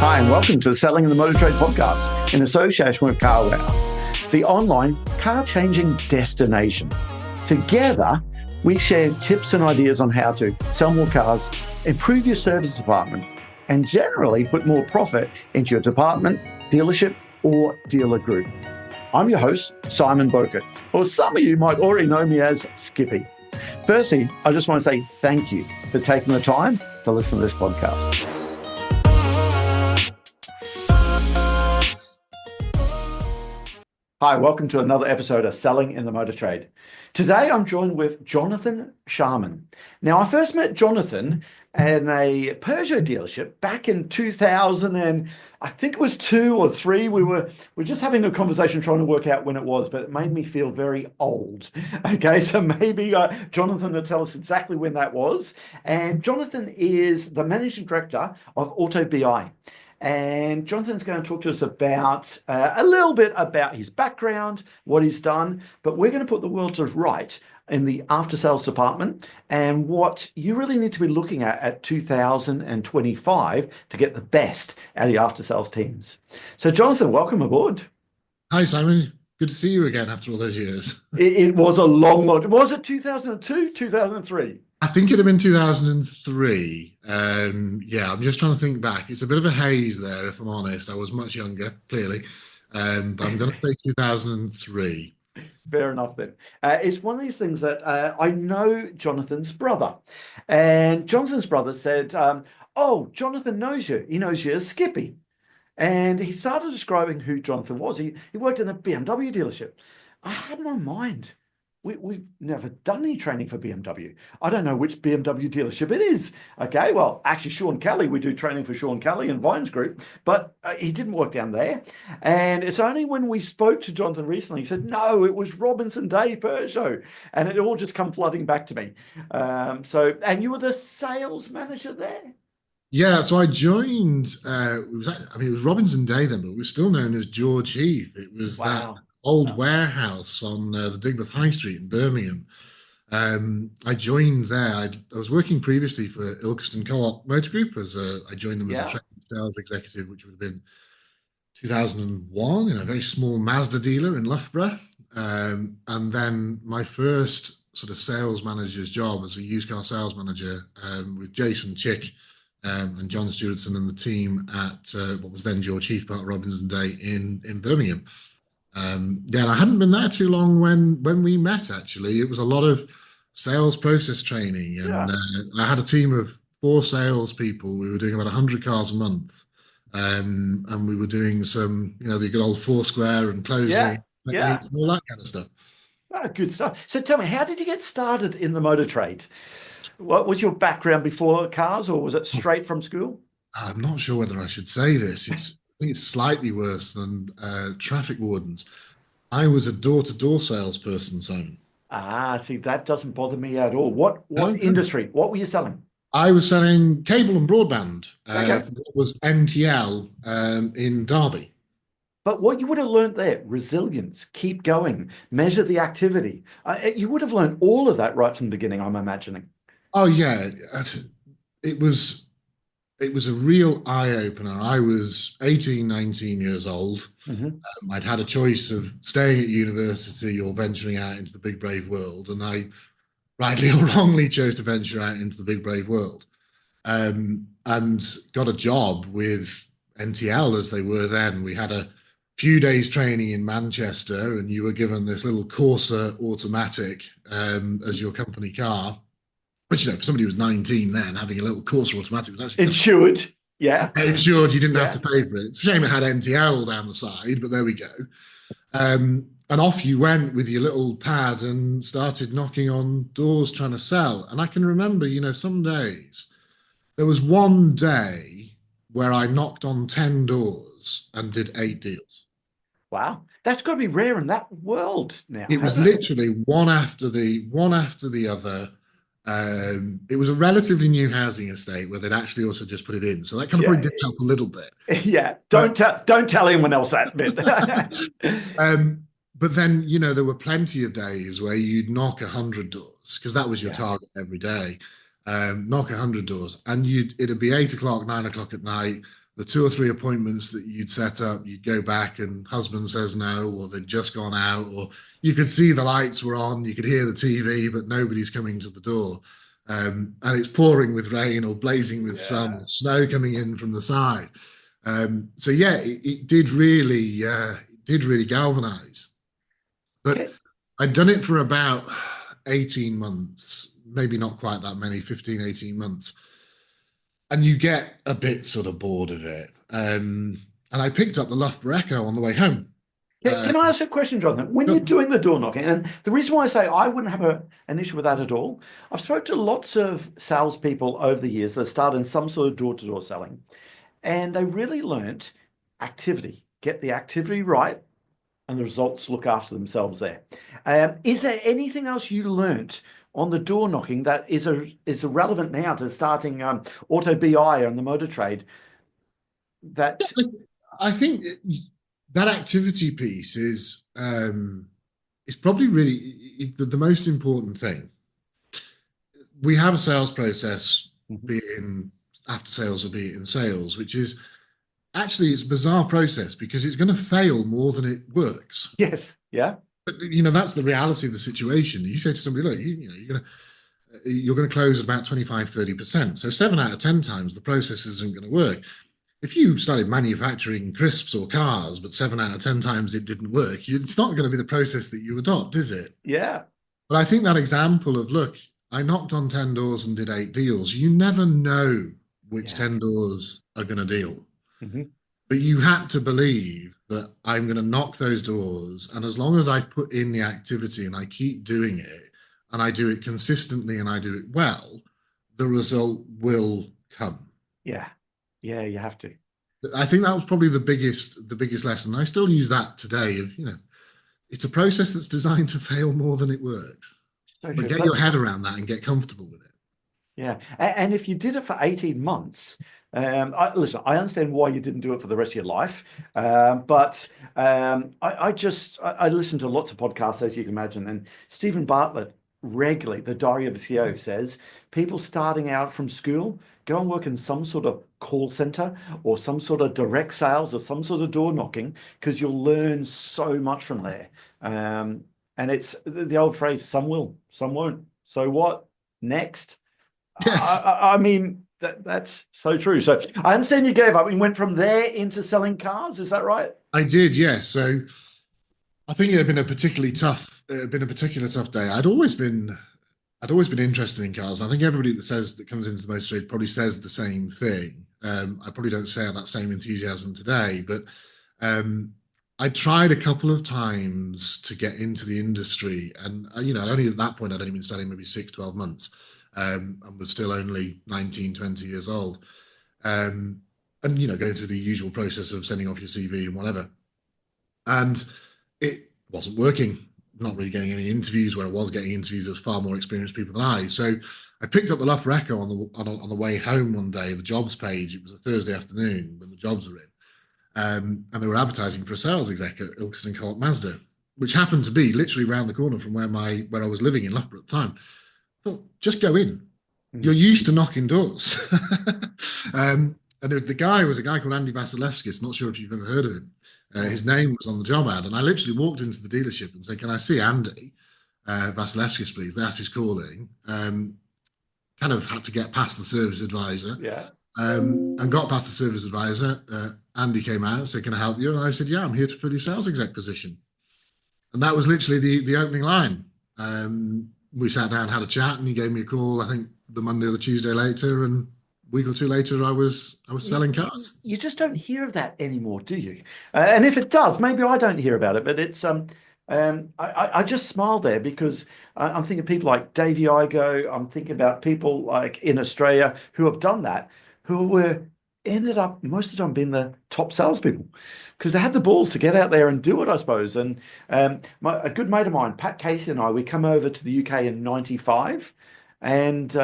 Hi, and welcome to the Selling in the Motor Trade podcast in association with CarWow, the online car-changing destination. Together, we share tips and ideas on how to sell more cars, improve your service department, and generally put more profit into your department, dealership, or dealer group. I'm your host, Simon Bowkett, or some of you might already know me as Skippy. Firstly, I just want to say thank you for taking the time to listen to this podcast. Hi, welcome to another episode of Selling in the Motor Trade. Today, I'm joined with Jonathan Sharman. Now, I first met Jonathan in a Peugeot dealership back in 2000, and I think it was 2 or 3. We were just having a conversation trying to work out when it was, but it made me feel very old. Okay, so maybe Jonathan will tell us exactly when that was. And Jonathan is the managing director of AutoBi. And Jonathan's going to talk to us about a little bit about his background, what he's done, but we're going to put the world to right in the after-sales department and what you really need to be looking at 2025 to get the best out of your after-sales teams. So Jonathan, welcome aboard. Hi, Simon. Good to see you again after all those years. It was a long. Was it 2002, 2003? I think it'd have been 2003. Yeah, I'm just trying to think back. It's a bit of a haze there, if I'm honest. I was much younger, clearly. But I'm going to say 2003. Fair enough then. It's one of these things that I know Jonathan's brother. And Jonathan's brother said, oh, Jonathan knows you. He knows you as Skippy. And he started describing who Jonathan was. He worked in a BMW dealership. I had in my mind, we've never done any training for BMW. I don't know which BMW dealership it is. Okay, well, actually, Sean Kelly, we do training for Sean Kelly and Vines Group, but he didn't work down there. And it's only when we spoke to Jonathan recently, he said, no, it was Robinson Day Peugeot. And it all just come flooding back to me. And you were the sales manager there? Yeah, so I joined, it was Robinson Day then, but it was still known as George Heath. It was that old warehouse on the Digbeth High Street in Birmingham. I joined there. I was working previously for Ilkeston Co-op Motor Group. I joined them as a training sales executive, which would have been 2001 in a very small Mazda dealer in Loughborough. And then my first sort of sales manager's job as a used car sales manager with Jason Chick and John Stewartson and the team at what was then George Heath, part of Robinson Day in Birmingham. And I hadn't been there too long when we met, actually. It was a lot of sales process training. And I had a team of 4 salespeople. We were doing about 100 cars a month. And we were doing some, the good old Foursquare and closing techniques and all that kind of stuff. Oh, good stuff. So tell me, how did you get started in the motor trade? What was your background before cars, or was it straight from school? I'm not sure whether I should say this. I think it's slightly worse than traffic wardens. I was a door-to-door salesperson, Simon. See, that doesn't bother me at all. What industry? What were you selling? I was selling cable and broadband. It was NTL in Derby. But what you would have learned there, resilience, keep going, measure the activity. You would have learned all of that right from the beginning, I'm imagining. Oh, yeah. It was a real eye-opener. I was 18, 19 years old. Mm-hmm. I'd had a choice of staying at university or venturing out into the big, brave world. And I, rightly or wrongly, chose to venture out into the big, brave world. And got a job with NTL as they were then. We had a few days training in Manchester, and you were given this little Corsa automatic as your company car. Which, for somebody who was 19 then, having a little Corsa automatic was actually insured. Insured. You didn't have to pay for it. It's a shame it had NTL down the side, but there we go. And off you went with your little pad and started knocking on doors trying to sell. And I can remember, some days, there was one day where I knocked on 10 doors and did 8 deals. Wow. That's got to be rare in that world now. It was literally one after the other. It was a relatively new housing estate where they'd actually also just put it in, so that kind of probably did help a little bit. Yeah, don't tell anyone else that bit. But then there were plenty of days where you'd knock 100 doors because that was your target every day. Knock 100 doors, and it'd be 8 o'clock, 9 o'clock at night. the two or three appointments that you'd set up, you'd go back and husband says no, or they'd just gone out, or you could see the lights were on, you could hear the TV, but nobody's coming to the door. And it's pouring with rain or blazing with sun Yeah. or snow coming in from the side. So yeah, it did really galvanize. But Okay. I'd done it for about 18 months, maybe not quite that many, 15, 18 months. And you get a bit sort of bored of it. And I picked up the Loughborough Echo on the way home. Uh, Can I ask a question, Jonathan? When you're doing the door knocking, and the reason why I say I wouldn't have an issue with that at all, I've spoken to lots of salespeople over the years that started in some sort of door-to-door selling, and they really learnt activity. Get the activity right, and the results look after themselves there. Is there anything else you learnt on the door knocking that is relevant now to starting AutoBi and the motor trade? That I think that activity piece is probably really the most important thing. We have a sales process, Mhm. be it in after sales or be it in sales, which is actually it's a bizarre process because it's going to fail more than it works. Yes, yeah, But that's the reality of the situation. You say to somebody, look, you're going to close about 25, 30%. So 7 out of 10 times the process isn't going to work. If you started manufacturing crisps or cars, but 7 out of 10 times it didn't work, it's not going to be the process that you adopt, is it? yeah, But I think that example of, look, I knocked on 10 doors and did 8 deals, you never know which yeah. 10 doors are going to deal. Mhm. But you had to believe that I'm going to knock those doors. And as long as I put in the activity and I keep doing it and I do it consistently and I do it well, the result will come. Yeah, yeah, you have to. I think that was probably the biggest lesson. I still use that today of, it's a process that's designed to fail more than it works. So But true. get your head around that and get comfortable with it. Yeah, and if you did it for 18 months, listen, I understand why you didn't do it for the rest of your life, but I listen to lots of podcasts, as you can imagine, and Stephen Bartlett regularly, the Diary of a CEO, says people starting out from school go and work in some sort of call center or some sort of direct sales or some sort of door knocking because you'll learn so much from there. And it's the old phrase, some will, some won't. So what? Next. Yes, I mean that's so true. So I understand you gave up and went from there into selling cars. Is that right? I did. Yes. So I think it had been a particular tough day. I'd always been interested in cars. I think everybody that comes into the motor trade probably says the same thing. I probably don't share that same enthusiasm today, but I tried a couple of times to get into the industry, and only at that point I'd only been selling maybe 6, 12 months, and was still only 19, 20 years old, and going through the usual process of sending off your CV and whatever, and it wasn't working. Not really getting any interviews. Where I was getting interviews, there was far more experienced people than I. So I picked up the Loughborough Echo on the way home one day. The jobs page. It was a Thursday afternoon when the jobs were in, and they were advertising for a sales exec at Ilkeston Co-op Mazda, which happened to be literally around the corner from where I was living in Loughborough at the time. I thought, just go in. You're Mm. used to knocking doors. And the guy was a guy called Andy Vasilevskis. Not sure if you've ever heard of him. No. His name was on the job ad, and I literally walked into the dealership and said, "Can I see Andy Vasilevskis, please?" That's his calling. Kind of had to get past the service advisor, Yeah. and got past the service advisor. Andy came out and said, "Can I help you?" And I said, "Yeah, I'm here to fill your sales exec position." And that was literally the opening line. We sat down, had a chat, and he gave me a call. I think the Monday or the Tuesday later, and a week or two later, I was selling cars. You just don't hear of that anymore, do you? And if it does, maybe I don't hear about it. But I just smile there because I'm thinking of people like Davey Igo. I'm thinking about people like in Australia who have done that, who were ended up most of the time being the top salespeople because they had the balls to get out there and do it, I suppose. And a good mate of mine, Pat Casey, and we come over to the UK in '95, and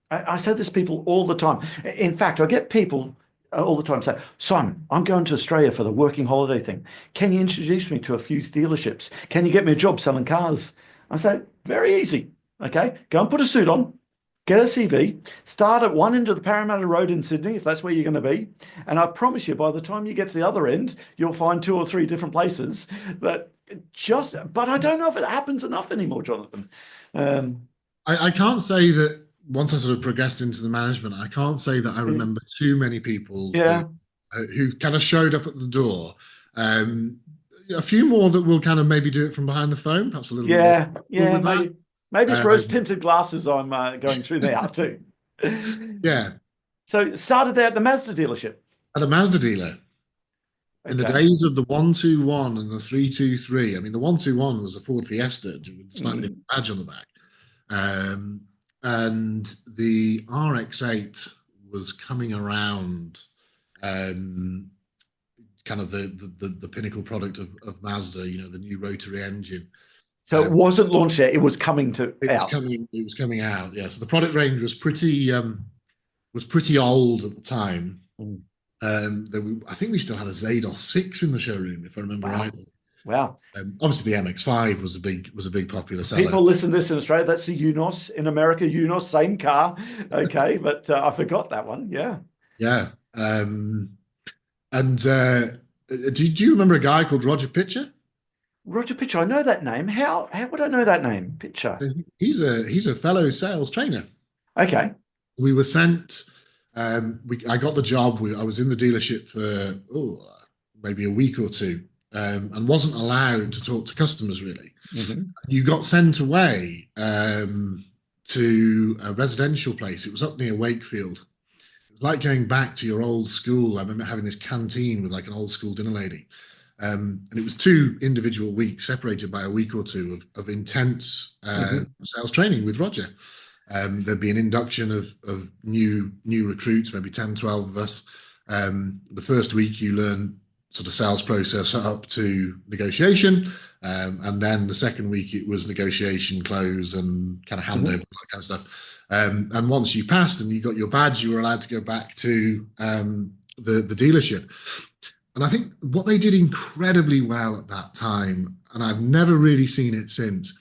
I say this to people all the time. In fact, I get people all the time say, Simon, I'm going to Australia for the working holiday thing. Can you introduce me to a few dealerships? Can you get me a job selling cars? I say, very easy. Okay, go and put a suit on, get a CV, start at one end of the Parramatta Road in Sydney, if that's where you're going to be. And I promise you, by the time you get to the other end, you'll find two or three different places that but I don't know if it happens enough anymore, Jonathan. Um, I can't say that once I sort of progressed into the management, I can't say that I remember too many people yeah, who kind of showed up at the door. Um, a few more that will kind of maybe do it from behind the phone, perhaps a little bit more comfortable yeah, with that. maybe it's Um, rose-tinted glasses I'm going through now too. yeah, So started there at the Mazda dealership. at a Mazda dealer in the Okay. days of the 121 and the 323. I mean, the 121 was a Ford Fiesta with a slightly Mm. different badge on the back. Um, and the RX-8 was coming around, um, kind of the pinnacle product of Mazda, the new rotary engine. So it wasn't launched yet; it was coming to out. It was coming out. Yeah, so the product range was pretty old at the time. Mm. I think we still had a Zados 6 in the showroom, if I remember Wow, rightly. wow. Obviously, the MX-5 was a big popular seller. People listen to this in Australia. That's the Unos in America. Unos, same car. Okay, but I forgot that one. Yeah. Yeah. And do you remember a guy called Roger Pitcher? Roger Pitcher, I know that name. How would I know that name? Pitcher. He's a fellow sales trainer. Okay. We were sent. I got the job. I was in the dealership for maybe a week or two, and wasn't allowed to talk to customers really. Hmm. You got sent away to a residential place. It was up near Wakefield. It was like going back to your old school. I remember having this canteen with like an old school dinner lady. And it was 2 individual weeks separated by a week or two of intense Hmm. sales training with Roger. There'd be an induction of new recruits, maybe 10, 12 of us. The first week you learn sort of sales process up to negotiation. And then the second week it was negotiation, close, and kind of handover, Hmm. that kind of stuff. And once you passed and you got your badge, you were allowed to go back to the dealership. And I think what they did incredibly well at that time, and I've never really seen it since,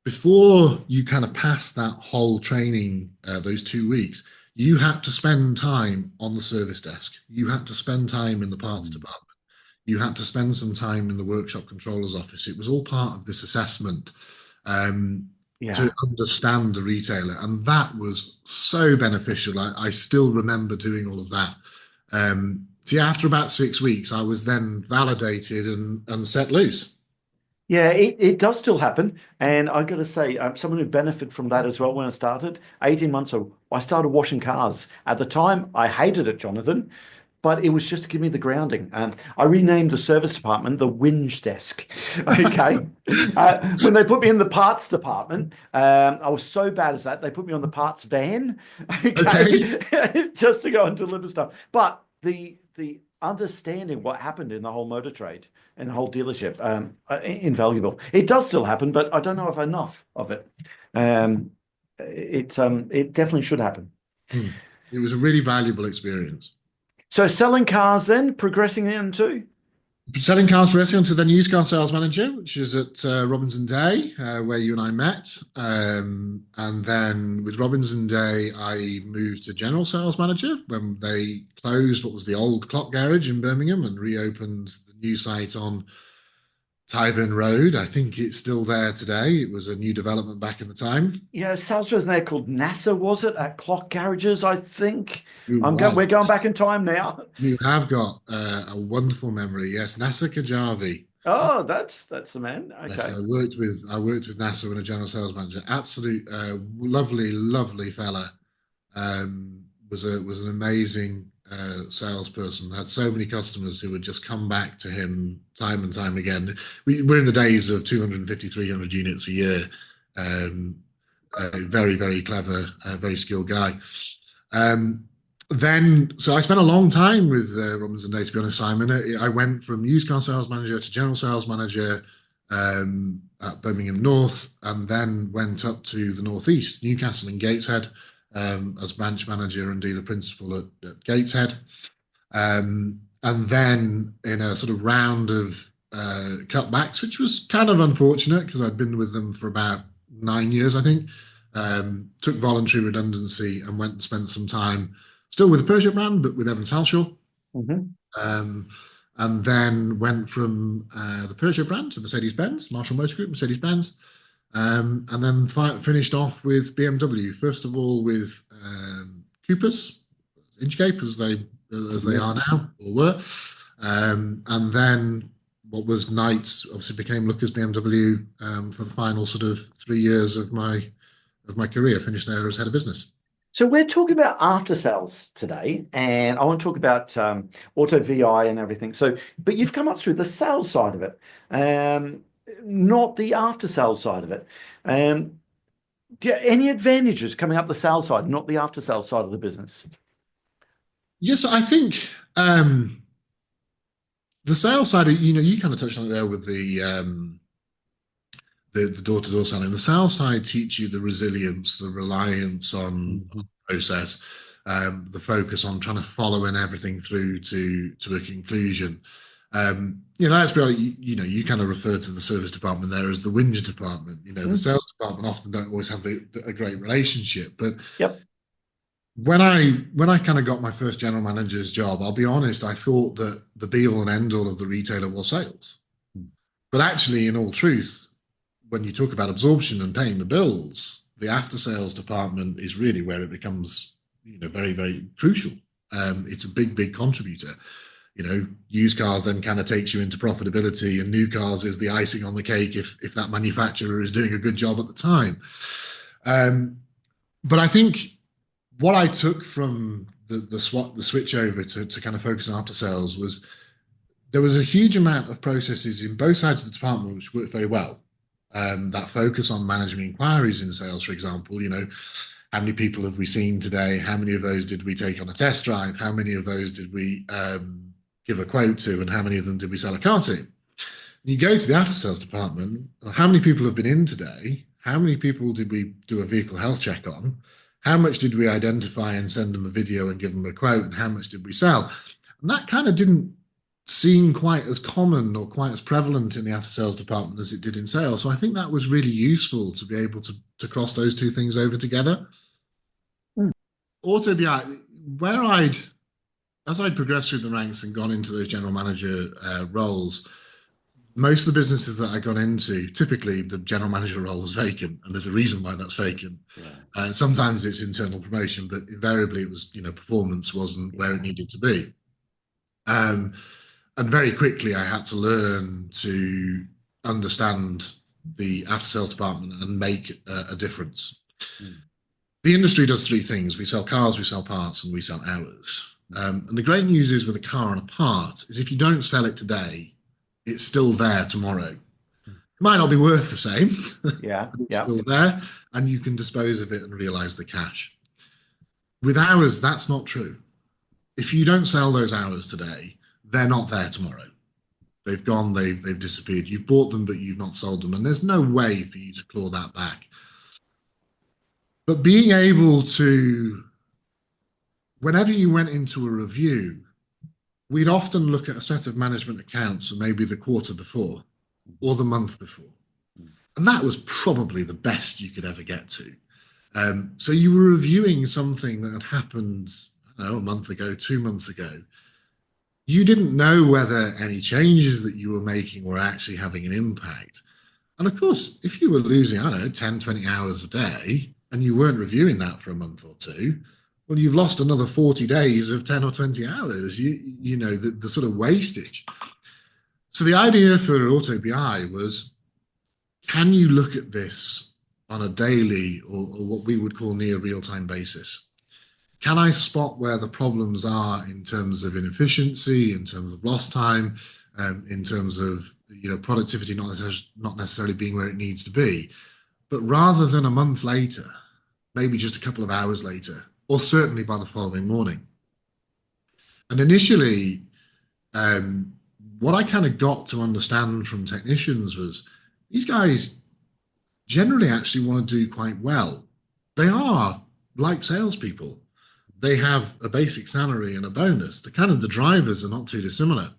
before you kind of passed that whole training, those 2 weeks, you had to spend time on the service desk. You had to spend time in the parts department. You had to spend some time in the workshop controller's office. It was all part of this assessment, um, to Yeah. understand the retailer. And that was so beneficial. I still remember doing all of that. So yeah, after about 6 weeks, I was then validated and set loose. Yeah, it does still happen. And I got to say, someone who benefited from that as well when I started 18 months ago, I started washing cars. At the time, I hated it, Jonathan, but it was just to give me the grounding. I renamed the service department the whinge desk. Okay. When they put me in the parts department, I was so bad as that, they put me on the parts van, Okay. okay, just to go and deliver stuff. But the understanding what happened in the whole motor trade and the whole dealership, invaluable. It does still happen, but I don't know if enough of it. Um, it definitely should happen. Hmm. It was a really valuable experience. So selling cars then, progressing into. Selling cars progressing onto then used car sales manager, which is at Robinson Day, where you and I met. And then with Robinson Day, I moved to general sales manager when they closed what was the old clock garage in Birmingham and reopened the new site on Tyburn Road. I think it's still there today. It was a new development back in the time. Yeah, a salesperson there called NASA, was it, at Clock Garages, I think. Ooh, wow. We're going back in time now. You have got a wonderful memory. Yes, NASA Kajavi. Oh, that's the man. Yes, Okay. I worked with NASA when a general sales manager. Absolute lovely fella. Was an amazing salesperson. Had so many customers who would just come back to him time and time again. We're in the days of 250, 300 units a year. Um, very clever, very skilled guy. Um, so I spent a long time with Robinson Day, to be honest, Simon. I went from used car sales manager to general sales manager at Birmingham North, and then went up to the Northeast, Newcastle and Gateshead, as branch manager and dealer principal at Gateshead. And then in a sort of round of cutbacks, which was kind of unfortunate because I'd been with them for about 9 years, I think. took voluntary redundancy and went and spent some time still with the Peugeot brand, but with Evans Halshaw. Hmm. Um, and then went from the Peugeot brand to Mercedes-Benz, Marshall Motor Group, Mercedes-Benz, and then finished off with BMW. First of all, with Coopers, Inchcape, as they are now or were, and then what was Knights obviously became Lookers BMW for the final sort of 3 years of my career. Finished there as head of business. So we're talking about after sales today, and I want to talk about auto VI and everything. So, but you've come up through the sales side of it, um, not the after sales side of it. Um, any advantages coming up the sales side, not the after sales side of the business? Yes, I think the sales side, you kind of touched on it there with the door-to-door selling. The sales side teach you the resilience, the reliance on Mhm. process, the focus on trying to follow in everything through to a conclusion. Let's be honest, you kind of refer to the service department there as the whinge department. The Mm. sales department often don't always have a great relationship. But Yep. when I kind of got my first general manager's job, I'll be honest, I thought that the be all and end all of the retailer was sales. But actually, in all truth, when you talk about absorption and paying the bills, the after sales department is really where it becomes, very, very crucial. It's a big, big contributor. Used cars then kind of takes you into profitability, and new cars is the icing on the cake if that manufacturer is doing a good job at the time. But I think what I took from the switch over to kind of focus on after sales was there was a huge amount of processes in both sides of the department which worked very well. That focus on managing inquiries in sales, for example, how many people have we seen today? How many of those did we take on a test drive? How many of those did we give a quote to? And how many of them did we sell a car to? You go to the after sales department, how many people have been in today? How many people did we do a vehicle health check on? How much did we identify and send them a video and give them a quote? And how much did we sell? And that kind of didn't seem quite as common or quite as prevalent in the after sales department as it did in sales. So I think that was really useful to be able to cross those two things over together. Mm. AutoBi, as I'd progressed through the ranks and gone into those general manager roles, most of the businesses that I got into, typically the general manager role was vacant, and there's a reason why that's vacant. Yeah. Sometimes it's internal promotion, but invariably it was, performance wasn't where it needed to be. And very quickly, I had to learn to understand the after sales department and make a difference. Mm. The industry does three things: we sell cars, we sell parts, and we sell hours. And the great news is with a car and a part is if you don't sell it today, it's still there tomorrow. It might not be worth the same, Yeah. but it's Yeah. still there, and you can dispose of it and realize the cash. With hours, that's not true. If you don't sell those hours today, they're not there tomorrow. They've gone, they've disappeared. You've bought them, but you've not sold them, and there's no way for you to claw that back. But being able to, whenever you went into a review, we'd often look at a set of management accounts for maybe the quarter before or the month before. And that was probably the best you could ever get to. So you were reviewing something that had happened, I don't know, a month ago, 2 months ago. You didn't know whether any changes that you were making were actually having an impact. And of course, if you were losing, I don't know, 10, 20 hours a day, and you weren't reviewing that for a month or two, well, you've lost another 40 days of 10 or 20 hours, the sort of wastage. So the idea for AutoBi was, can you look at this on a daily or what we would call near real-time basis? Can I spot where the problems are in terms of inefficiency, in terms of lost time, in terms of productivity not necessarily being where it needs to be? But rather than a month later, maybe just a couple of hours later, or certainly by the following morning. And initially, what I kind of got to understand from technicians was these guys generally actually want to do quite well. They are like salespeople. They have a basic salary and a bonus. The drivers are not too dissimilar.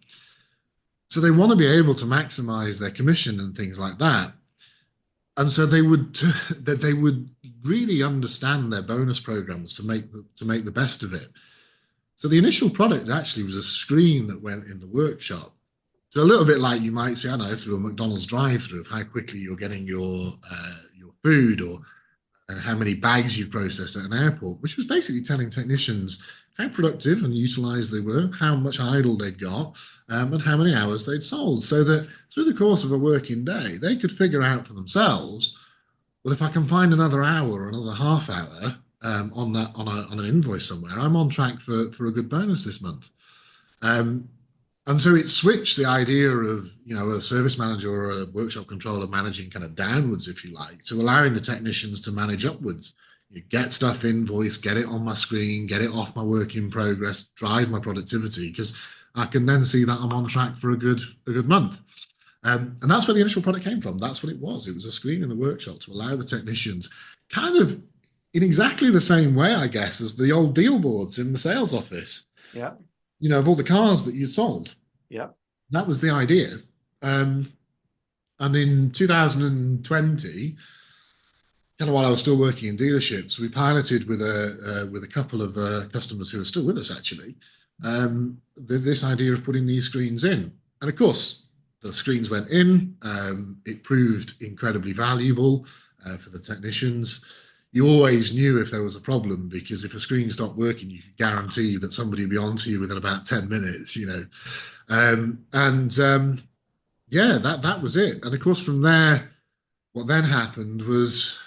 So they want to be able to maximize their commission and things like that. and so they would that they would really understand their bonus programs to make the best of it. So the initial product actually was a screen that went in the workshop. So a little bit like you might see, I don't know, through a McDonald's drive-through of how quickly you're getting your food, or how many bags you've processed at an airport, which was basically telling technicians how productive and utilized they were, how much idle they'd got, and how many hours they'd sold. So that through the course of a working day, they could figure out for themselves, well, if I can find another hour or another half hour on that on an invoice somewhere, I'm on track for a good bonus this month. Um, and so it switched the idea of, a service manager or a workshop controller managing kind of downwards, if you like, to allowing the technicians to manage upwards. You get stuff invoiced, get it on my screen, get it off my work in progress, drive my productivity, because I can then see that I'm on track for a good month. And that's where the initial product came from. That's what it was. It was a screen in the workshop to allow the technicians, kind of in exactly the same way, I guess, as the old deal boards in the sales office, Yeah. of all the cars that you sold. Yeah. That was the idea. Um, and in 2020, kind of while I was still working in dealerships, we piloted with a couple of customers who are still with us actually, this idea of putting these screens in. And of course, the screens went in. It proved incredibly valuable for the technicians. You always knew if there was a problem, because if a screen stopped working, you could guarantee that somebody would be on to you within about 10 minutes, and yeah, that was it. And of course, from there, what then happened was,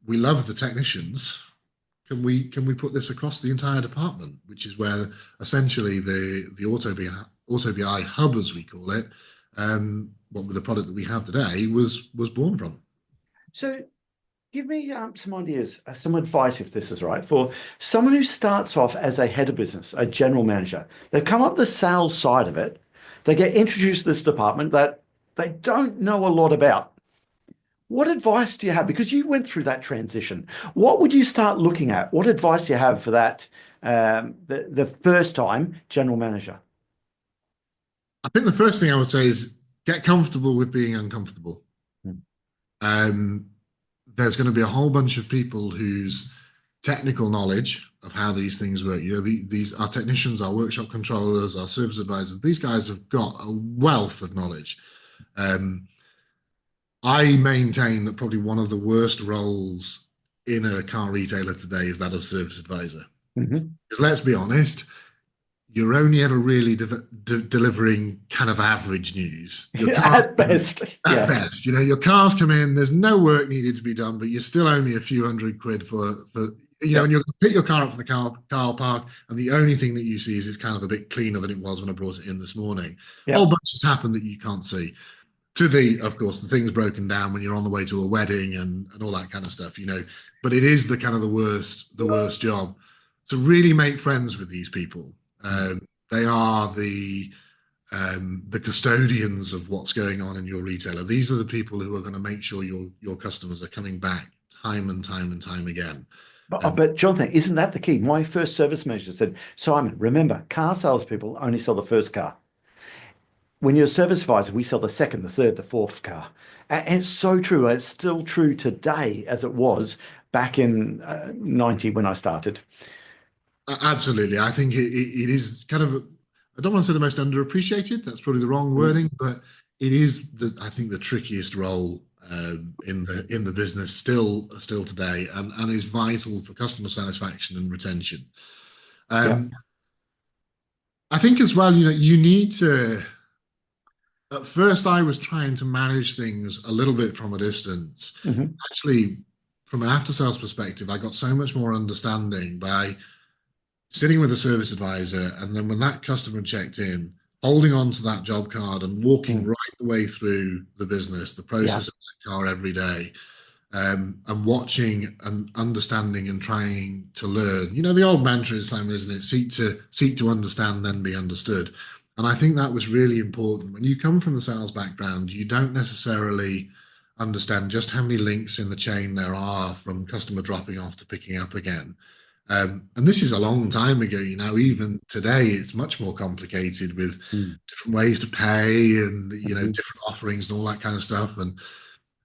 we love the technicians. Can we put this across the entire department, which is where essentially the AutoBi hub, as we call it, what with the product that we have today, was born from. So give me some ideas, some advice, if this is right, for someone who starts off as a head of business, a general manager. They come up the sales side of it. They get introduced to this department that they don't know a lot about. What advice do you have? Because you went through that transition. What would you start looking at? What advice do you have for that, the first time general manager? I think the first thing I would say is get comfortable with being uncomfortable. Hmm. Um, there's going to be a whole bunch of people whose technical knowledge of how these things work, these our technicians, our workshop controllers, our service advisors, these guys have got a wealth of knowledge. Um, I maintain that probably one of the worst roles in a car retailer today is that of service advisor. Mhm. Because let's be honest, you're only ever really delivering kind of average news. Your car, At best. at Yeah. best, your cars come in. There's no work needed to be done, but you're still only a few hundred quid for and Yep. you're going to pick your car up from the car park, and the only thing that you see is it's kind of a bit cleaner than it was when I brought it in this morning. A whole Yep. bunch has happened that you can't see. Of course, the thing's broken down when you're on the way to a wedding and all that kind of stuff. But it is the kind of the worst job. So really make friends with these people. They are the custodians of what's going on in your retailer. These are the people who are going to make sure your customers are coming back time and time and time again. But Jonathan, isn't that the key? My first service manager said, Simon, remember, car salespeople only sell the first car. When you're a service advisor, we sell the second, the third, the fourth car. And it's so true. It's still true today as it was back in 90 when I started. Absolutely. I think it is kind of, I don't want to say the most underappreciated. That's probably the wrong Mm. wording, but it is I think the trickiest role in the business still today, and is vital for customer satisfaction and retention. Yeah. Um, I think as well, you need to. At first, I was trying to manage things a little bit from a distance. Hmm. Actually, from an after sales perspective, I got so much more understanding by sitting with a service advisor, and then when that customer checked in, holding on to that job card and walking Mm. right the way through the business, the Yeah. process of that car every day, and watching and understanding and trying to learn. The old mantra is, Simon, isn't it? Seek to understand, then be understood. And I think that was really important. When you come from the sales background, you don't necessarily understand just how many links in the chain there are from customer dropping off to picking up again. And this is a long time ago. Even today, it's much more complicated with Mm. different ways to pay and Mhm. different offerings and all that kind of stuff.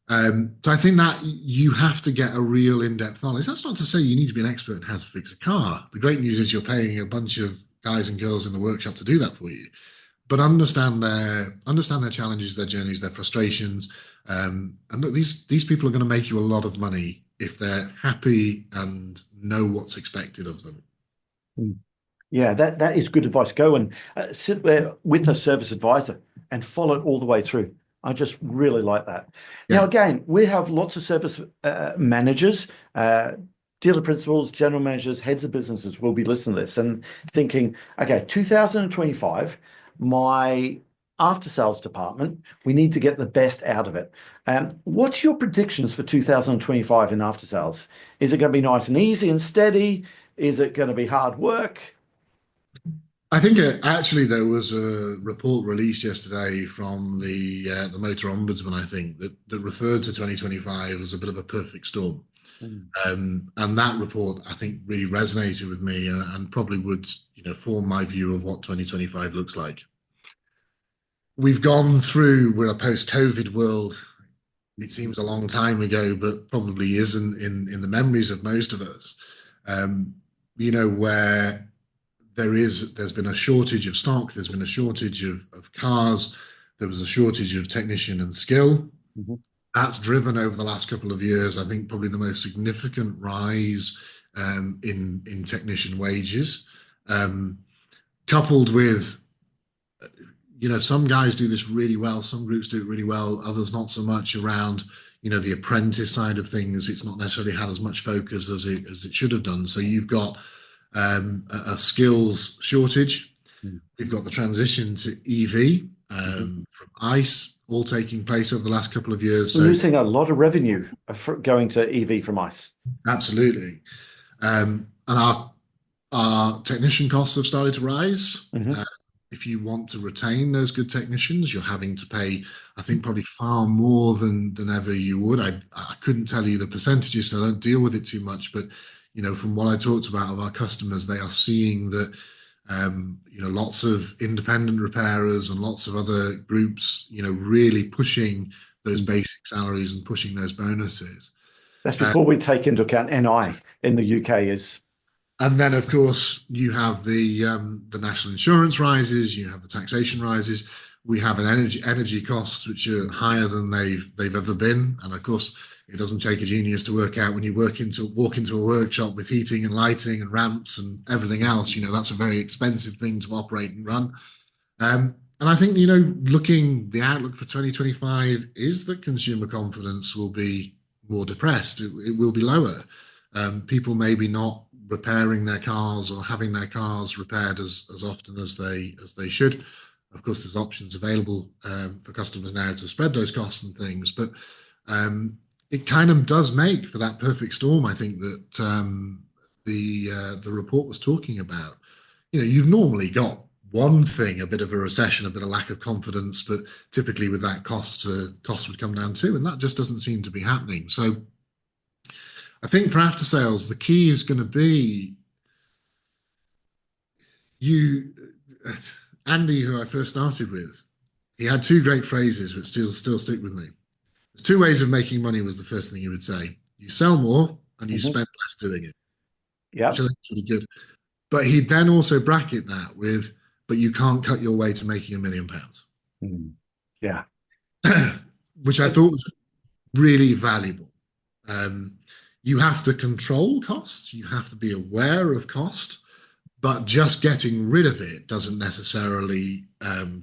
So I think that you have to get a real in-depth knowledge. That's not to say you need to be an expert in how to fix a car. The great news is you're paying a bunch of guys and girls in the workshop to do that for you. But understand their challenges, their journeys, their frustrations. And look, these people are going to make you a lot of money if they're happy and know what's expected of them. Mm. Yeah, that is good advice. Go and sit there with a service advisor and follow it all the way through. I just really like that. Now, Yeah. again, we have lots of service managers, dealer principals, general managers, heads of businesses will be listening to this and thinking, okay, 2025, my after sales department, we need to get the best out of it. What's your predictions for 2025 in after sales? Is it going to be nice and easy and steady? Is it going to be hard work? I think actually there was a report released yesterday from the Motor Ombudsman, I think, that referred to 2025 as a bit of a perfect storm. Mm. And that report, I think, really resonated with me and probably would, form my view of what 2025 looks like. We're a post-COVID world. It seems a long time ago, but probably isn't in the memories of most of us. Um, where there's been a shortage of stock, there's been a shortage of cars, there was a shortage of technician and skill. Mhm. That's driven over the last couple of years, I think, probably the most significant rise in technician wages, um, coupled with some guys do this really well, some groups do it really well, others not so much around the apprentice side of things. It's not necessarily had as much focus as it should have done. So you've got a skills shortage. Mm. We've got the transition to EV Mhm. from ICE, all taking place over the last couple of years. We're So losing a lot of revenue going to EV from ICE. absolutely, and our technician costs have started to rise. Hmm. If you want to retain those good technicians, you're having to pay, I think, probably far more than ever you would. I couldn't tell you the percentages, so I don't deal with it too much. But from what I talked about of our customers, they are seeing that lots of independent repairers and lots of other groups, really pushing those basic salaries and pushing those bonuses. That's Uh, before we take into account NI in the UK is. And then, of course, you have the national insurance rises, you have the taxation rises. We have an energy costs which are higher than they've ever been, and of course, it doesn't take a genius to work out when you walk into a workshop with heating and lighting and ramps and everything else. That's a very expensive thing to operate and run. And I think looking the outlook for 2025 is that consumer confidence will be more depressed. It will be lower. People maybe not repairing their cars or having their cars repaired as often as they should. Of course, there's options available for customers now to spread those costs and things, but it kind of does make for that perfect storm. I think that the report was talking about. You've normally got one thing, a bit of a recession, a bit of lack of confidence, but typically with that costs would come down too, and that just doesn't seem to be happening. So I think for after sales, the key is going to be you, Andy, who I first started with. He had two great phrases which still stick with me. There's two ways of making money was the first thing he would say. You sell more and you Mhm. spend less doing it, which I Yep. think is really good. But he'd then also bracket that with, but you can't cut your way to making £1 million, Mm. Yeah. which I thought was really valuable. Um, you have to control costs, you have to be aware of cost, but just getting rid of it doesn't necessarily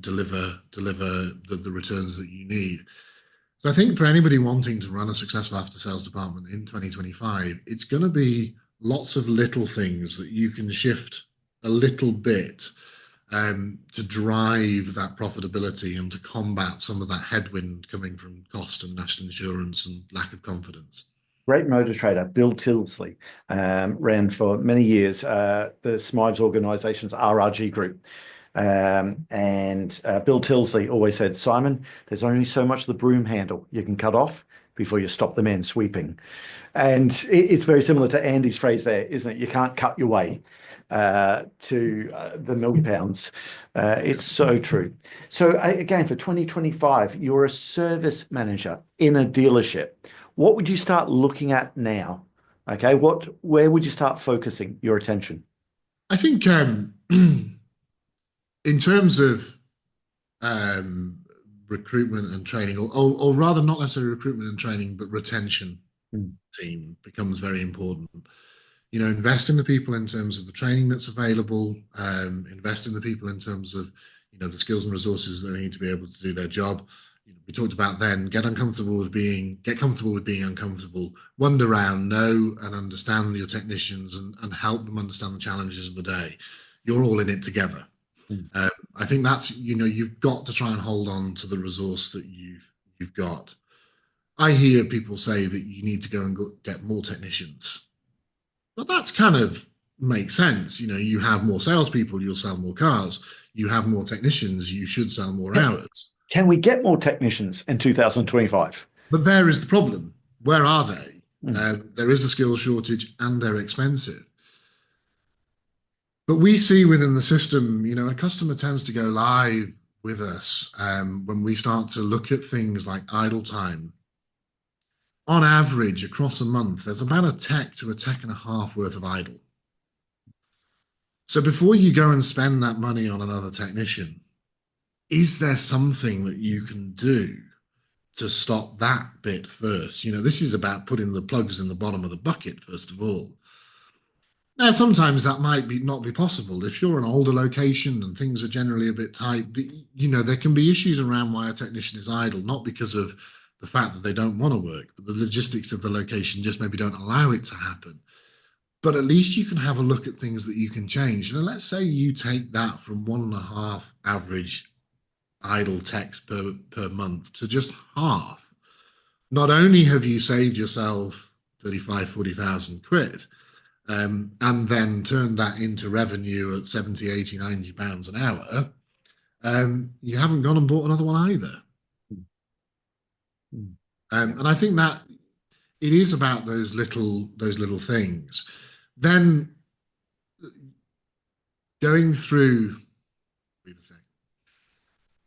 deliver the returns that you need. So I think for anybody wanting to run a successful after sales department in 2025, it's going to be lots of little things that you can shift a little bit to drive that profitability and to combat some of that headwind coming from cost and national insurance and lack of confidence. Great motor trader, Bill Tilsley, ran for many years the Smythe's organisation's RRG group. And Bill Tilsley always said, Simon, there's only so much the broom handle you can cut off before you stop the man sweeping. And it's very similar to Andy's phrase there, isn't it? You can't cut your way to the million pounds. It's so true. So again, for 2025, you're a service manager in a dealership. What would you start looking at now? Okay, where would you start focusing your attention? I think in terms of um, recruitment and training, or rather not necessarily recruitment and training, but retention Mm. team becomes very important. Invest in the people in terms of the training that's available, invest in the people in terms of, the skills and resources that they need to be able to do their job. We talked about then get comfortable with being uncomfortable, wander around, know and understand your technicians and help them understand the challenges of the day. You're all in it together. Mm. I think that's, you've got to try and hold on to the resource that you've got. I hear people say that you need to go and get more technicians. But that's kind of makes sense. You have more salespeople, you'll sell more cars. You have more technicians, you should sell more hours. Can we get more technicians in 2025? But there is the problem. Where are they? Mm. There is a skill shortage and they're expensive. But we see within the system, a customer tends to go live with us when we start to look at things like idle time. On average, across a month, there's about a tech to a tech and a half worth of idle. So before you go and spend that money on another technician, is there something that you can do to stop that bit first? This is about putting the plugs in the bottom of the bucket, first of all. Now, sometimes that might not be possible. If you're an older location and things are generally a bit tight, there can be issues around why a technician is idle, not because of the fact that they don't want to work, but the logistics of the location just maybe don't allow it to happen. But at least you can have a look at things that you can change. Let's say you take that from 1.5 average idle techs per month to just half. Not only have you saved yourself 35, 40,000 quid, and then turned that into revenue at 70, 80, 90 pounds an hour, you haven't gone and bought another one either. Mm. And I think that it is about those little things. Then going through,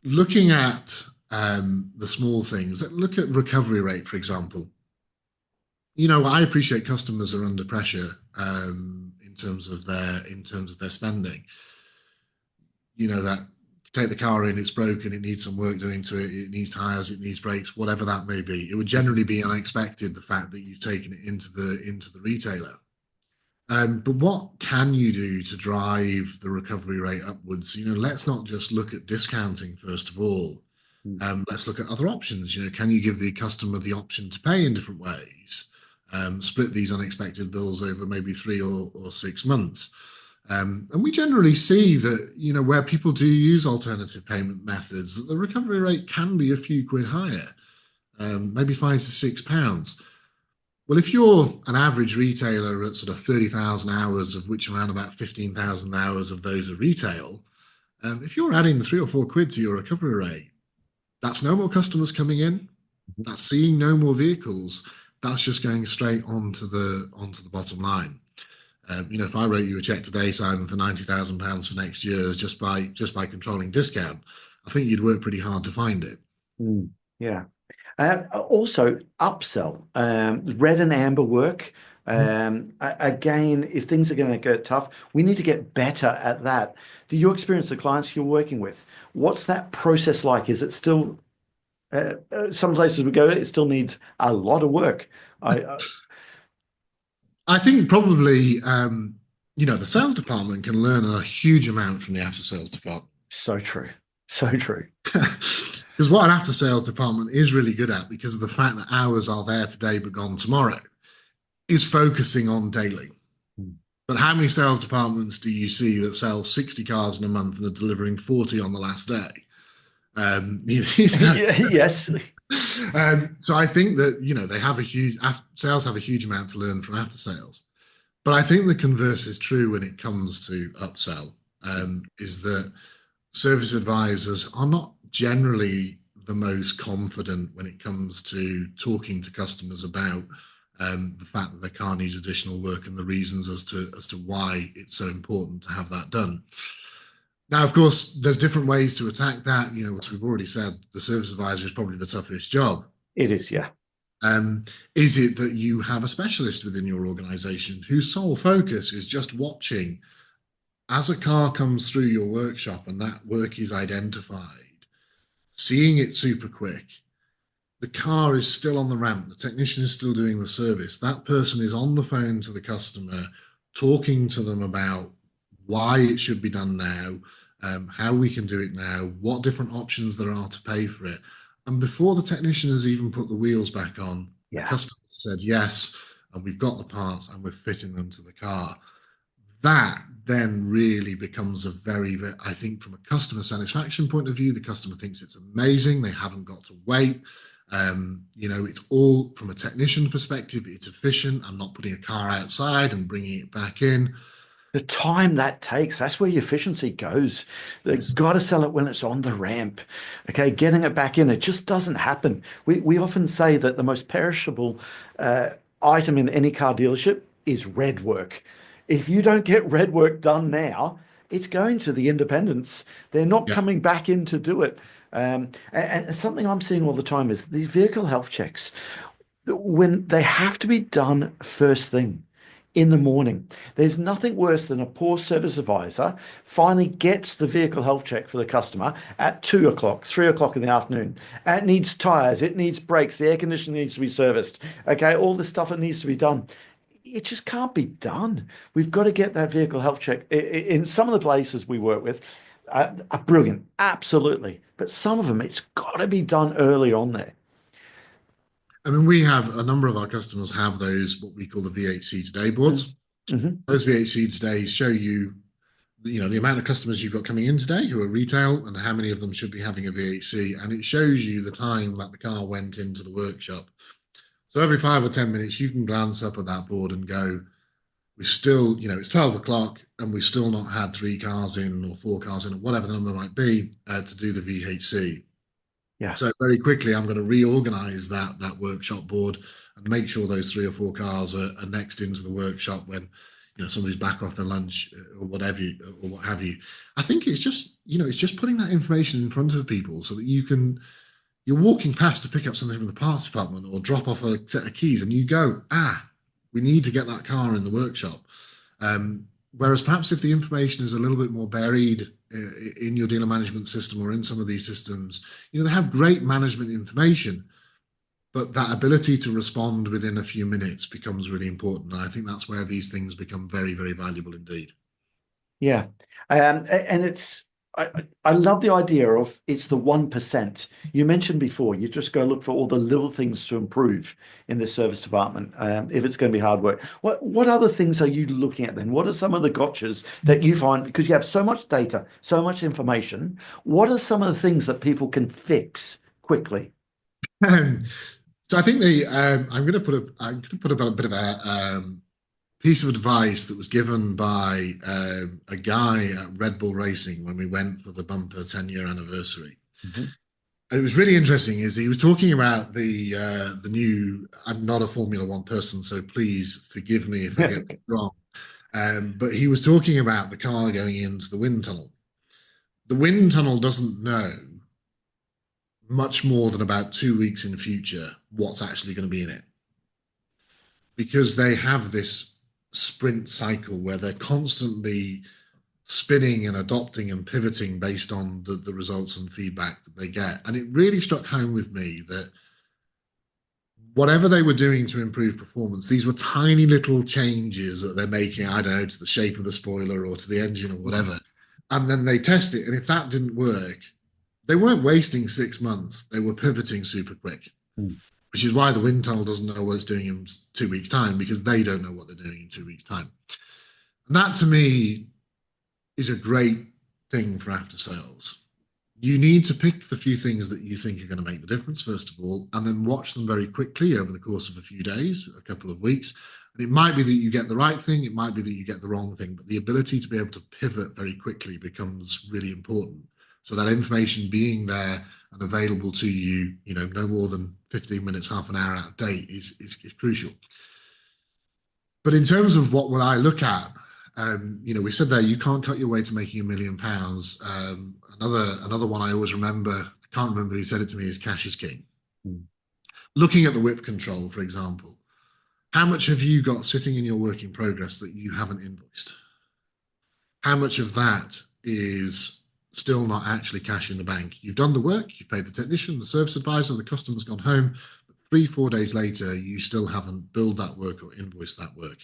looking at the small things. Look at recovery rate, for example. I appreciate customers are under pressure in terms of their spending. That take the car in, it's broken, it needs some work doing to it, it needs tires, it needs brakes, whatever that may be. It would generally be unexpected, the fact that you've taken it into the retailer. But what can you do to drive the recovery rate upwards? Let's not just look at discounting first of all. Let's look at other options. Can you give the customer the option to pay in different ways? Split these unexpected bills over maybe 3 or 6 months. And we generally see that, where people do use alternative payment methods, that the recovery rate can be a few quid higher, maybe £5 to £6. Well, if you're an average retailer at sort of 30,000 hours, of which around about 15,000 hours of those are retail, if you're adding 3 or 4 quid to your recovery rate, that's no more customers coming in, that's seeing no more vehicles, that's just going straight onto the bottom line. If I wrote you a check today, Simon, for £90,000 for next year, just by controlling discount, I think you'd work pretty hard to find it. Yeah. Also, upsell, red and amber work. Again, if things are going to get tough, we need to get better at that. Do you experience the clients you're working with? What's that process like? Is it still, some places we go, it still needs a lot of work. I think probably, the sales department can learn a huge amount from the after sales department. So true. So true. Because what an after sales department is really good at, because of the fact that hours are there today but gone tomorrow, is focusing on daily. But how many sales departments do you see that sell 60 cars in a month and are delivering 40 on the last day? Yes. So I think that, they have sales have a huge amount to learn from after sales. But I think the converse is true when it comes to upsell, is that service advisors are not generally the most confident when it comes to talking to customers about the fact that their car needs additional work and the reasons as to why it's so important to have that done. Now, of course, there's different ways to attack that. As we've already said, the service advisor is probably the toughest job. It is, yeah. Is it that you have a specialist within your organization whose sole focus is just watching as a car comes through your workshop and that work is identified, seeing it super quick? The car is still on the ramp, the technician is still doing the service. That person is on the phone to the customer, talking to them about why it should be done now, how we can do it now, what different options there are to pay for it. And before the technician has even put the wheels back on, the Yeah. customer said yes, and we've got the parts and we're fitting them to the car. That then really becomes a very, I think from a customer satisfaction point of view, the customer thinks it's amazing. They haven't got to wait. It's all from a technician perspective, it's efficient. I'm not putting a car outside and bringing it back in. The time that takes, that's where your efficiency goes. They've got to sell it when it's on the ramp. Okay, getting it back in, it just doesn't happen. We often say that the most perishable item in any car dealership is red work. If you don't get red work done now, it's going to the independents. They're not Yeah. coming back in to do it. And something I'm seeing all the time is these vehicle health checks, when they have to be done first thing in the morning. There's nothing worse than a poor service advisor finally gets the vehicle health check for the customer at 2 o'clock, 3 o'clock in the afternoon. And it needs tires, it needs brakes, the air conditioning needs to be serviced. Okay, all the stuff that needs to be done. It just can't be done. We've got to get that vehicle health check. In some of the places we work with, are brilliant, absolutely. But some of them, it's got to be done early on there. I mean, we have a number of our customers have those, what we call the VHC Today boards. Mm-hmm. Those VHC Todays show you, the amount of customers you've got coming in today who are retail and how many of them should be having a VHC. And it shows you the time that the car went into the workshop. So every 5 or 10 minutes, you can glance up at that board and go, we've still, it's 12 o'clock and we've still not had 3 cars in or 4 cars in or whatever the number might be to do the VHC. Yeah. So very quickly, I'm going to reorganize that workshop board and make sure those 3 or 4 cars are next into the workshop when somebody's back off their lunch or whatever or what have you. I think it's just putting that information in front of people so that you're walking past to pick up something from the parts department or drop off a set of keys and you go, we need to get that car in the workshop. Whereas perhaps if the information is a little bit more buried in your dealer management system or in some of these systems, they have great management information, but that ability to respond within a few minutes becomes really important. And I think that's where these things become very, very valuable indeed. Yeah. And I love the idea of it's the 1%. You mentioned before, you just go look for all the little things to improve in the service department, if it's going to be hard work. What other things are you looking at then? What are some of the gotchas that you find, because you have so much data, so much information, what are some of the things that people can fix quickly? So I think I'm going to put a bit of a piece of advice that was given by a guy at Red Bull Racing when we went for the bumper 10-year anniversary. Mm-hmm. And it was really interesting. Is he was talking about the new. I'm not a Formula One person, so please forgive me if I get it wrong. But he was talking about the car going into the wind tunnel. The wind tunnel doesn't know much more than about 2 weeks in the future what's actually going to be in it, because they have this sprint cycle where they're constantly spinning and adopting and pivoting based on the results and feedback that they get. And it really struck home with me that whatever they were doing to improve performance, these were tiny little changes that they're making, I don't know, to the shape of the spoiler or to the engine or whatever. And then they test it. And if that didn't work, they weren't wasting 6 months. They were pivoting super quick, which is why the wind tunnel doesn't know what it's doing in 2 weeks' time, because they don't know what they're doing in 2 weeks' time. And that to me is a great thing for after sales. You need to pick the few things that you think are going to make the difference, first of all, and then watch them very quickly over the course of a few days, a couple of weeks. And it might be that you get the right thing, it might be that you get the wrong thing, but the ability to be able to pivot very quickly becomes really important. So that information being there and available to you, no more than 15 minutes, half an hour out of date is crucial. But in terms of what would I look at, we said there you can't cut your way to making £1 million. Another one I always remember, I can't remember who said it to me, is cash is king. Mm. Looking at the whip control, for example, how much have you got sitting in your work in progress that you haven't invoiced? How much of that is still not actually cash in the bank? You've done the work, you've paid the technician, the service advisor, the customer's gone home, but 3, 4 days later, you still haven't billed that work or invoiced that work.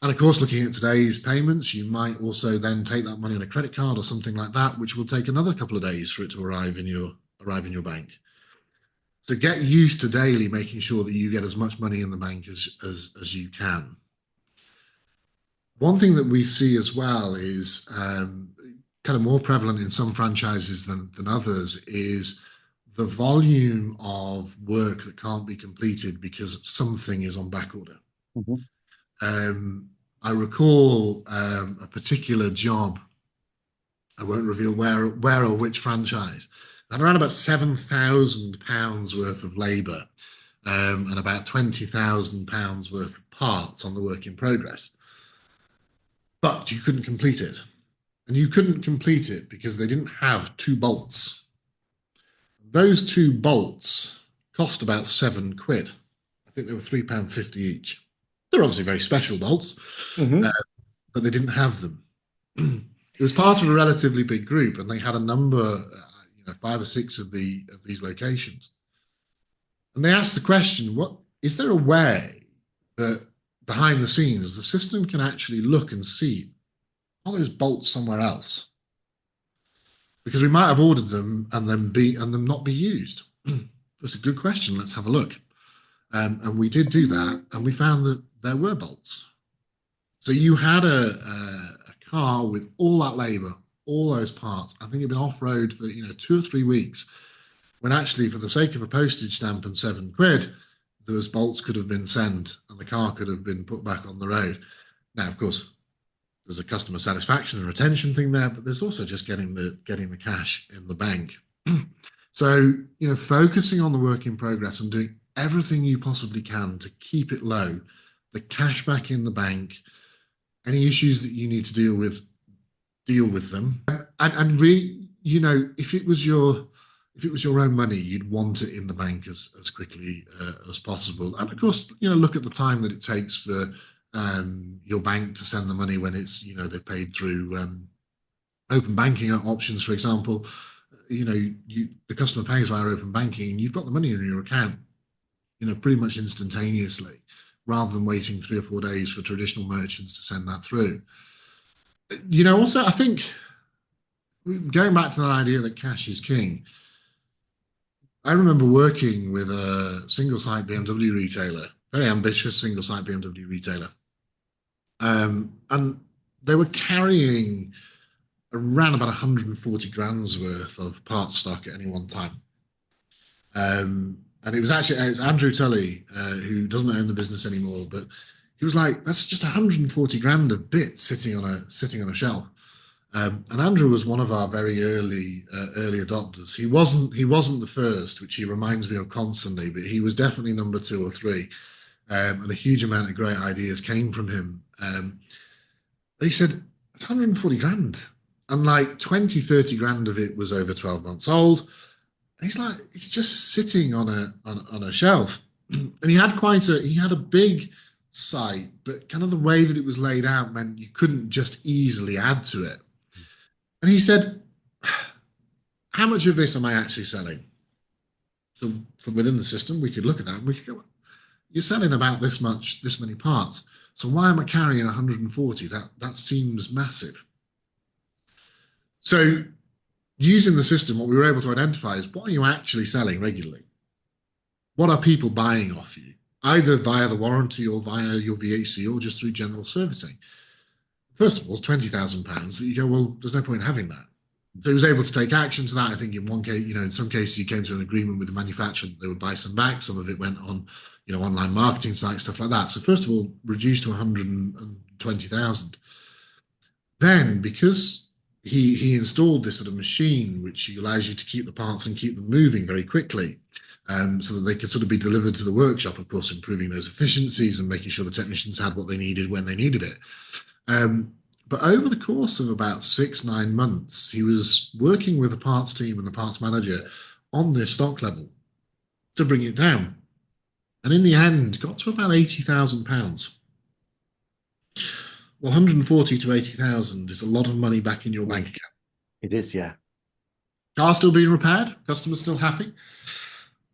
And of course, looking at today's payments, you might also then take that money on a credit card or something like that, which will take another couple of days for it to arrive in your bank. So get used to daily making sure that you get as much money in the bank as you can. One thing that we see as well is kind of more prevalent in some franchises than others is the volume of work that can't be completed because something is on back order. Mm-hmm. I recall a particular job. I won't reveal where or which franchise. Had around about £7,000 worth of labour and about £20,000 worth of parts on the work in progress. But you couldn't complete it. And you couldn't complete it because they didn't have 2 bolts. Those 2 bolts cost about £7. I think they were £3.50 each. They're obviously very special bolts, Mm-hmm. but they didn't have them. It was part of a relatively big group, and they had a number, 5 or 6 of these locations. And they asked the question: "What is there a way that behind the scenes the system can actually look and see are those bolts somewhere else? Because we might have ordered them and them not be used." That's a good question. Let's have a look. And we did do that, and we found that there were bolts. So you had a car with all that labour, all those parts. I think it'd been off road for 2 or 3 weeks. When actually, for the sake of a postage stamp and £7, those bolts could have been sent, and the car could have been put back on the road. Now, of course, there's a customer satisfaction and retention thing there, but there's also just getting the cash in the bank. So, focusing on the work in progress and doing everything you possibly can to keep it low, the cash back in the bank, any issues that you need to deal with them. And really, if it was your own money, you'd want it in the bank as quickly as possible. And of course, look at the time that it takes for your bank to send the money when it's, they've paid through open banking options, for example. The customer pays via open banking, and you've got the money in your account, pretty much instantaneously, rather than waiting 3 or 4 days for traditional merchants to send that through. Also, I think going back to that idea that cash is king, I remember working with a single site BMW retailer, very ambitious single site BMW retailer. And they were carrying around about 140 grand's worth of parts stock at any one time. And it's Andrew Tully, who doesn't own the business anymore, but he was like, "That's just 140 grand of bits sitting on a shelf." And Andrew was one of our very early adopters. He wasn't the first, which he reminds me of constantly, but he was definitely number 2 or 3. And a huge amount of great ideas came from him. He said, "It's 140 grand." And like 20, 30 grand of it was over 12 months old. And he's like, it's just sitting on a shelf. And he had a big site, but kind of the way that it was laid out meant you couldn't just easily add to it. And he said, "How much of this am I actually selling?" So from within the system, we could look at that and we could go, "You're selling about this many parts. So why am I carrying 140? That seems massive." So using the system, what we were able to identify is, what are you actually selling regularly? What are people buying off you, either via the warranty or via your VHC or just through general servicing? First of all, it's £20,000 that you go, well, there's no point in having that. So he was able to take action to that. I think in one case, in some cases, he came to an agreement with the manufacturer that they would buy some back. Some of it went on, online marketing sites, stuff like that. So first of all, reduced to 120,000. Then, because he installed this sort of machine which allows you to keep the parts and keep them moving very quickly, so that they could sort of be delivered to the workshop, of course, improving those efficiencies and making sure the technicians had what they needed when they needed it. But over the course of about 6, 9 months, he was working with the parts team and the parts manager on this stock level to bring it down. And in the end, got to about £80,000. Well, 140 to 80,000 is a lot of money back in your bank account. It is, yeah. Car still being repaired, customers still happy,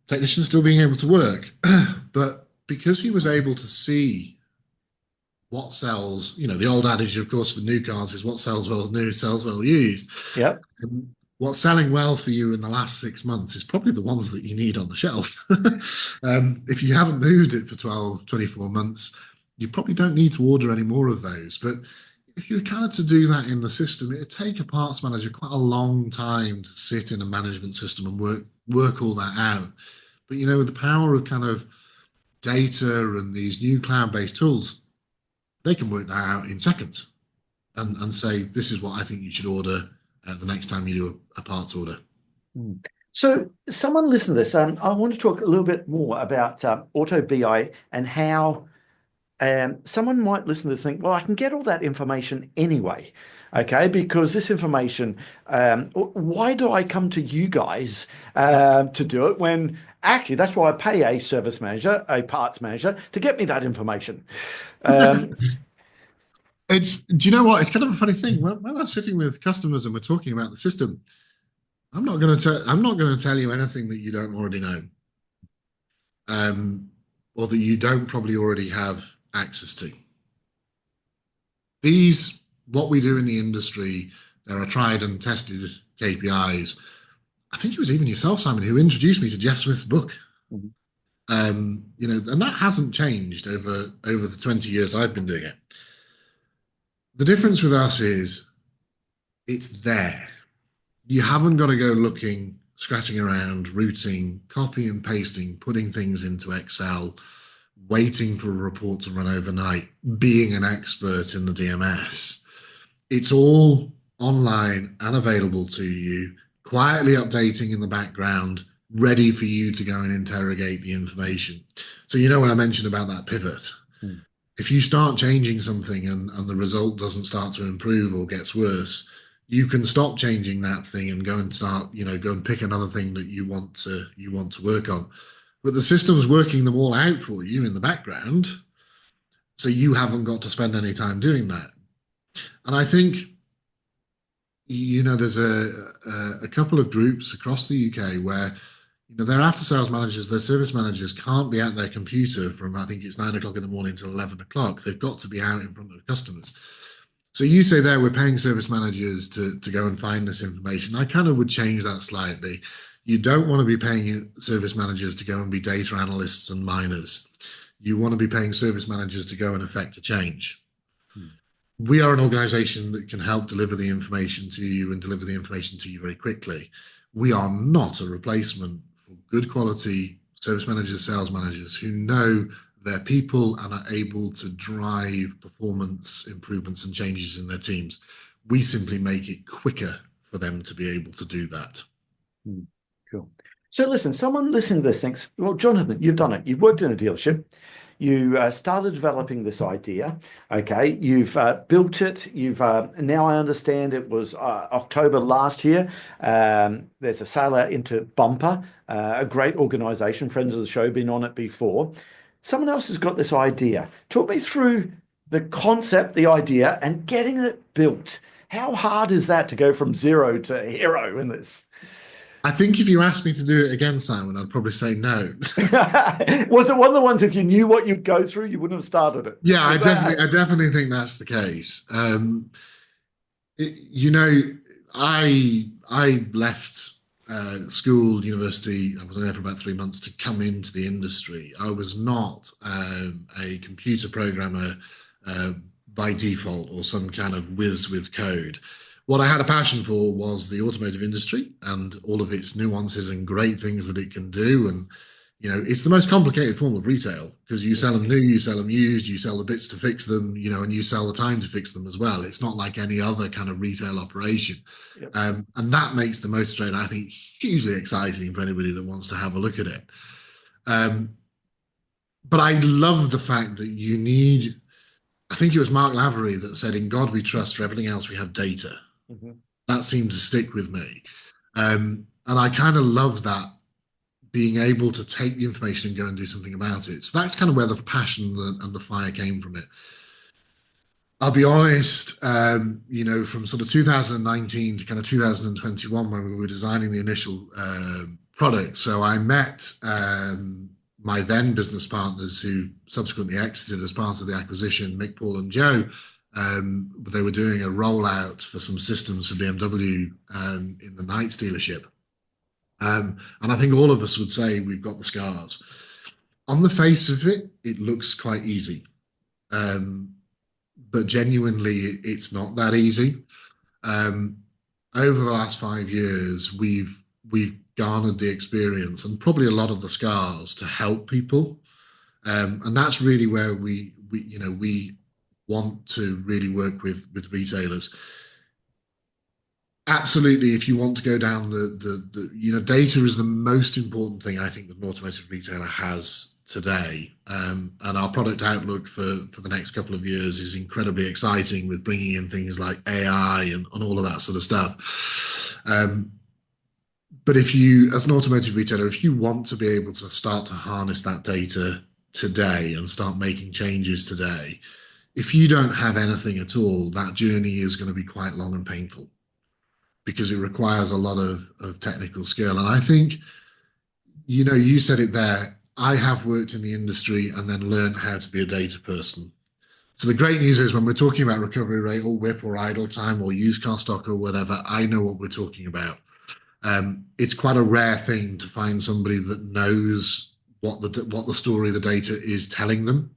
technicians still being able to work. But because he was able to see what sells, the old adage, of course, for new cars is what sells well new, sells well used. Yep. And what's selling well for you in the last 6 months is probably the ones that you need on the shelf. If you haven't moved it for 12, 24 months, you probably don't need to order any more of those. But if you were kind of to do that in the system, it would take a parts manager quite a long time to sit in a management system and work all that out. But with the power of kind of data and these new cloud-based tools, they can work that out in seconds and say, this is what I think you should order the next time you do a parts order. So someone listen to this. I want to talk a little bit more about AutoBi and how someone might listen to this and think, well, I can get all that information anyway, okay? Because this information, why do I come to you guys to do it when actually that's why I pay a service manager, a parts manager to get me that information? Do you know what? It's kind of a funny thing. When I'm sitting with customers and we're talking about the system, I'm not going to tell you anything that you don't already know, or that you don't probably already have access to. What we do in the industry, there are tried and tested KPIs. I think it was even yourself, Simon, who introduced me to Jeff Smith's book. Mm-hmm. And that hasn't changed over the 20 years I've been doing it. The difference with us is it's there. You haven't got to go looking, scratching around, routing, copy and pasting, putting things into Excel, waiting for a report to run overnight, being an expert in the DMS. It's all online and available to you, quietly updating in the background, ready for you to go and interrogate the information. So when I mentioned about that pivot, if you start changing something and the result doesn't start to improve or gets worse, you can stop changing that thing and go and pick another thing that you want to work on. But the system's working them all out for you in the background, so you haven't got to spend any time doing that. And I think, there's a couple of groups across the UK where their after-sales managers, their service managers can't be at their computer from, I think it's 9 o'clock in the morning till 11 o'clock. They've got to be out in front of customers. So you say there we're paying service managers to go and find this information. I kind of would change that slightly. You don't want to be paying service managers to go and be data analysts and miners. You want to be paying service managers to go and effect a change. We are an organization that can help deliver the information to you and deliver the information to you very quickly. We are not a replacement for good quality service managers, sales managers who know their people and are able to drive performance improvements and changes in their teams. We simply make it quicker for them to be able to do that. Cool. So listen, someone listening to this thinks, well, Jonathan, you've done it. You've worked in a dealership. You started developing this idea. Okay, you've built it. You've now I understand it was October last year. There's a sale out into Bumper, a great organization, friends of the show, been on it before. Someone else has got this idea. Talk me through the concept, the idea, and getting it built. How hard is that to go from zero to hero in this? I think if you asked me to do it again, Simon, I'd probably say no. Was it one of the ones, if you knew what you'd go through, you wouldn't have started it? Yeah, I definitely think that's the case. I left school, university. I was there for about 3 months to come into the industry. I was not a computer programmer by default or some kind of whiz with code. What I had a passion for was the automotive industry and all of its nuances and great things that it can do. And It's the most complicated form of retail because you sell them new, you sell them used, you sell the bits to fix them, and you sell the time to fix them as well. It's not like any other kind of retail operation. Yep. And that makes the motor trade, I think, hugely exciting for anybody that wants to have a look at it. But I love the fact that I think it was Mark Lavery that said, in God we trust, for everything else we have data. Mm-hmm. That seemed to stick with me. And I kind of love that, being able to take the information and go and do something about it. So that's kind of where the passion and the fire came from it. I'll be honest, from sort of 2019 to kind of 2021 when we were designing the initial product. So I met my then business partners who subsequently exited as part of the acquisition, Mick, Paul, and Joe. They were doing a rollout for some systems for BMW in the Knights dealership. And I think all of us would say we've got the scars. On the face of it, it looks quite easy. But genuinely, it's not that easy. Over the last 5 years, we've garnered the experience and probably a lot of the scars to help people, and that's really where we want to really work with retailers. Absolutely, if you want to go down the data is the most important thing I think that an automotive retailer has today. And our product outlook for the next couple of years is incredibly exciting, with bringing in things like AI and all of that sort of stuff. But if you, as an automotive retailer, if you want to be able to start to harness that data today and start making changes today, if you don't have anything at all, that journey is going to be quite long and painful, because it requires a lot of technical skill. And I think, you said it there, I have worked in the industry and then learned how to be a data person. So the great news is, when we're talking about recovery rate or WIP or idle time or used car stock or whatever, I know what we're talking about. It's quite a rare thing to find somebody that knows what the story of the data is telling them.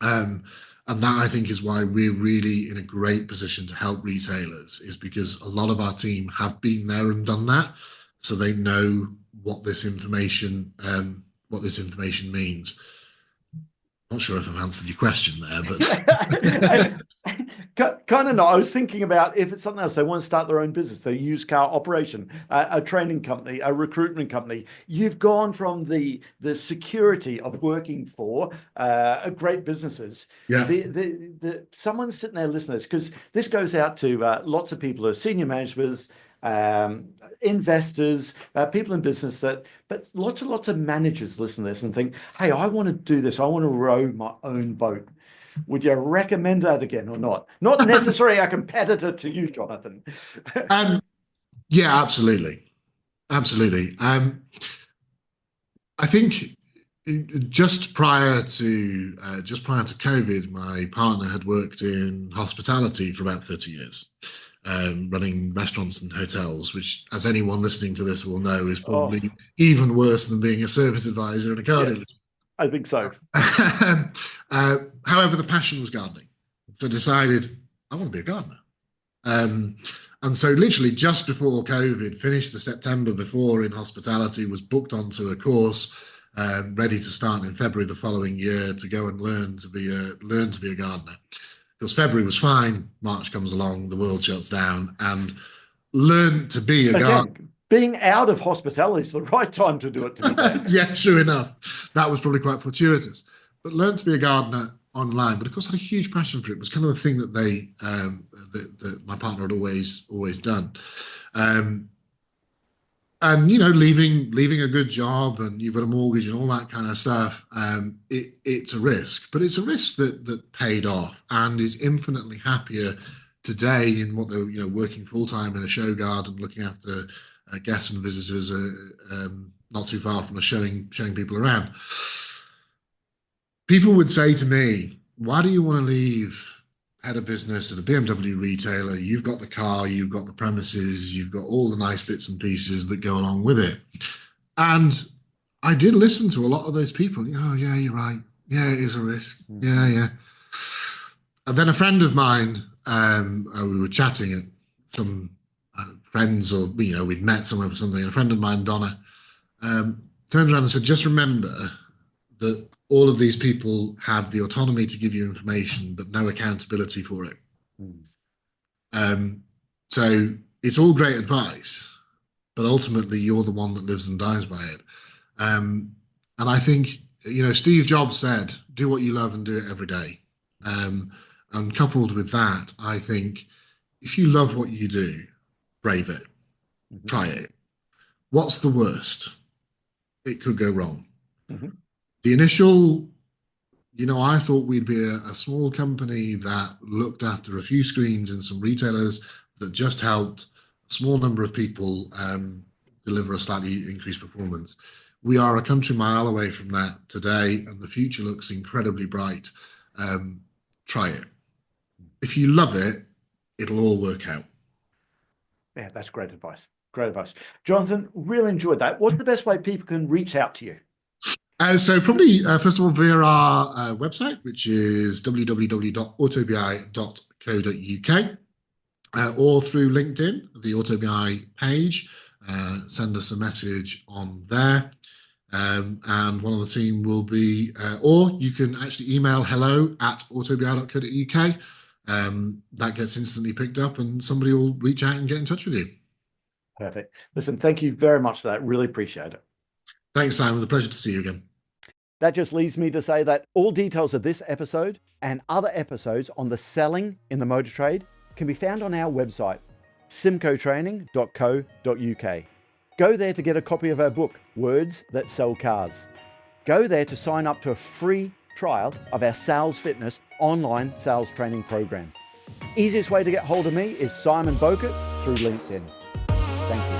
And that, I think, is why we're really in a great position to help retailers, is because a lot of our team have been there and done that. So they know what this information means. Not sure if I've answered your question there, but kind of not. I was thinking about, if it's something else, they want to start their own business, their used car operation, a training company, a recruitment company. You've gone from the security of working for great businesses. yeah, Someone sitting there, listeners, because this goes out to lots of people who are senior managers, investors, people in business, but lots of managers listen to this and think, hey, I want to do this. I want to row my own boat. Would you recommend that again or not? Not necessarily a competitor to you, Jonathan. yeah, absolutely, absolutely. I think just prior to COVID, my partner had worked in hospitality for about 30 years. Running restaurants and hotels, which, as anyone listening to this will know, is probably even worse than being a service advisor in a car dealership. I think so. However, the passion was gardening. So I decided I want to be a gardener. And so literally just before COVID, finished the September before in hospitality, was booked onto a course, ready to start in February the following year to go and learn to be a gardener. Because February was fine, March comes along, the world shuts down, and learn to be a gardener. Being out of hospitality is the right time to do it, to be fair. Yeah, true enough. That was probably quite fortuitous. But learn to be a gardener online. But of course, I had a huge passion for it. It was kind of the thing that that my partner had always done. And leaving a good job, and you've got a mortgage and all that kind of stuff, it's a risk, but it's a risk that paid off, and is infinitely happier today in what they're working full time in a show garden, looking after guests and visitors, not too far from us, showing people around. People would say to me, "Why do you want to leave head of business at a BMW retailer? You've got the car, you've got the premises, you've got all the nice bits and pieces that go along with it." And I did listen to a lot of those people. Oh, yeah, you're right. Yeah, it is a risk. Yeah. And then a friend of mine, we were chatting at some friends, or we'd met somewhere for something. And a friend of mine, Donna, turned around and said, just remember that all of these people have the autonomy to give you information, but no accountability for it. Mm. So it's all great advice, but ultimately you're the one that lives and dies by it. And I think, Steve Jobs said, do what you love and do it every day. And coupled with that, I think if you love what you do, brave it, try it. What's the worst? It could go wrong. Mm-hmm. The initial, I thought we'd be a small company that looked after a few screens and some retailers that just helped a small number of people deliver a slightly increased performance. We are a country mile away from that today, and the future looks incredibly bright. Try it. If you love it, it'll all work out. Yeah, that's great advice. Great advice. Jonathan, really enjoyed that. What's the best way people can reach out to you? So probably, first of all, via our website, which is www.autobi.co.uk, or through LinkedIn, the AutoBi page. Send us a message on there. And one of the team will be, or you can actually email hello@autobi.co.uk. That gets instantly picked up and somebody will reach out and get in touch with you. Perfect. Listen, thank you very much for that. Really appreciate it. Thanks, Simon. A pleasure to see you again. That just leaves me to say that all details of this episode and other episodes on the selling in the motor trade can be found on our website, simcotraining.co.uk. Go there to get a copy of our book, Words That Sell Cars. Go there to sign up to a free trial of our Sales Fitness online sales training program. Easiest way to get hold of me is Simon Bowkett through LinkedIn. Thank you.